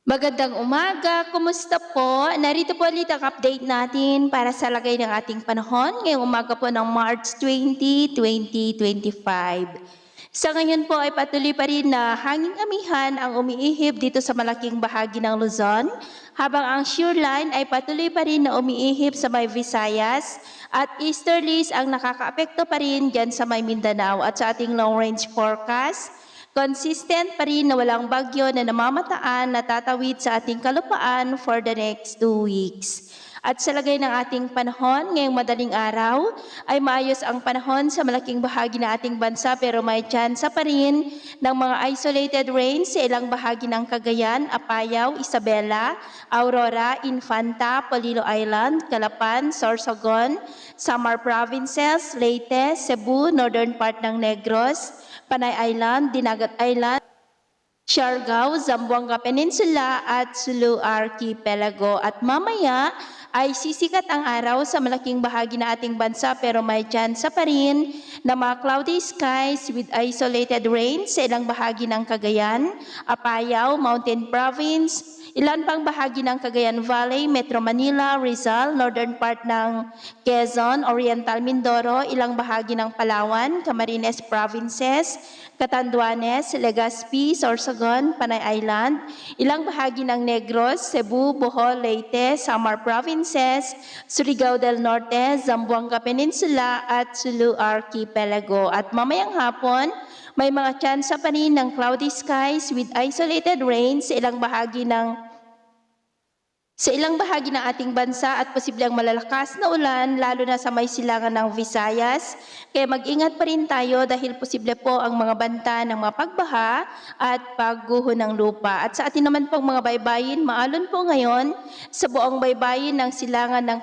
Magandang umaga, kumusta po? Narito po ulit ang update natin para sa lagay ng ating panahon ngayong umaga po ng March 20, 2025. Sa ngayon po ay patuloy pa rin na hanging amihan ang umiihip dito sa malaking bahagi ng Luzon, habang ang shoreline ay patuloy pa rin na umiihip sa may Visayas at easterlies ang nakakaapekto pa rin dyan sa may Mindanao at sa ating long range forecast. Consistent pa rin na walang bagyo na namamataan na tatawid sa ating kalupaan for the next 2 weeks. At sa lagay ng ating panahon, ngayong madaling araw, ay maayos ang panahon sa malaking bahagi ng ating bansa pero may tsansa pa rin ng mga isolated rains sa ilang bahagi ng Cagayan, Apayao, Isabela, Aurora, Infanta, Polillo Island, Calapan, Sorsogon, Samar Provinces, Leyte, Cebu, northern part ng Negros, Panay Island, Dinagat Island, Siargao, Zamboanga Peninsula at Sulu Archipelago. At mamaya ay sisikat ang araw sa malaking bahagi na ating bansa pero may tsansa pa rin na mga cloudy skies with isolated rain sa ilang bahagi ng Cagayan, Apayao, Mountain Province, ilan pang bahagi ng Cagayan Valley, Metro Manila, Rizal, northern part ng Quezon, Oriental Mindoro, ilang bahagi ng Palawan, Camarines Provinces, Catanduanes, Legazpi, Sorsogon, Panay Island, ilang bahagi ng Negros, Cebu, Bohol, Leyte, Samar Provinces, Surigao del Norte, Zamboanga Peninsula at Sulu Archipelago. At mamayang hapon, may mga tsansa pa rin ng cloudy skies with isolated rain sa ilang bahagi ng ating bansa at posibleng malalakas na ulan lalo na sa may silangan ng Visayas. Kaya mag-ingat pa rin tayo dahil posible po ang mga banta ng mga pagbaha at pagguho ng lupa. At sa atin naman pong mga baybayin, maalon po ngayon sa buong baybayin ng silangan ng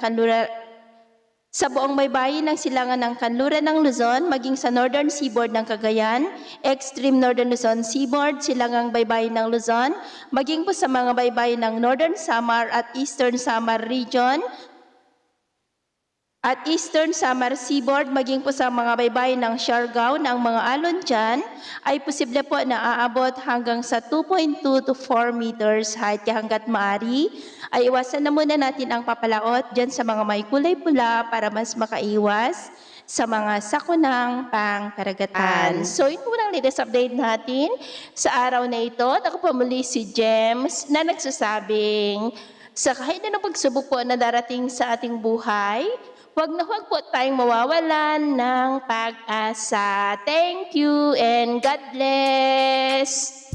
Kanluran ng Luzon, maging sa northern seaboard ng Cagayan, extreme northern Luzon seaboard, silangang baybayin ng Luzon, maging po sa mga baybayin ng northern Samar at eastern Samar region, at eastern Samar Seaboard, maging po sa mga baybayin ng Siargao na ang mga alon dyan ay posible po na aabot hanggang sa 2.2 to 4 meters height. Kaya hanggat maaari ay iwasan na muna natin ang papalaot dyan sa mga may kulay pula para mas makaiwas sa mga sakunang pangkaragatan. So yun po ang latest update natin sa araw na ito. Ako po muli si James na nagsasabing sa kahit na pagsubok po na darating sa ating buhay, huwag na huwag po tayong mawawalan ng pag-asa. Thank you and God bless!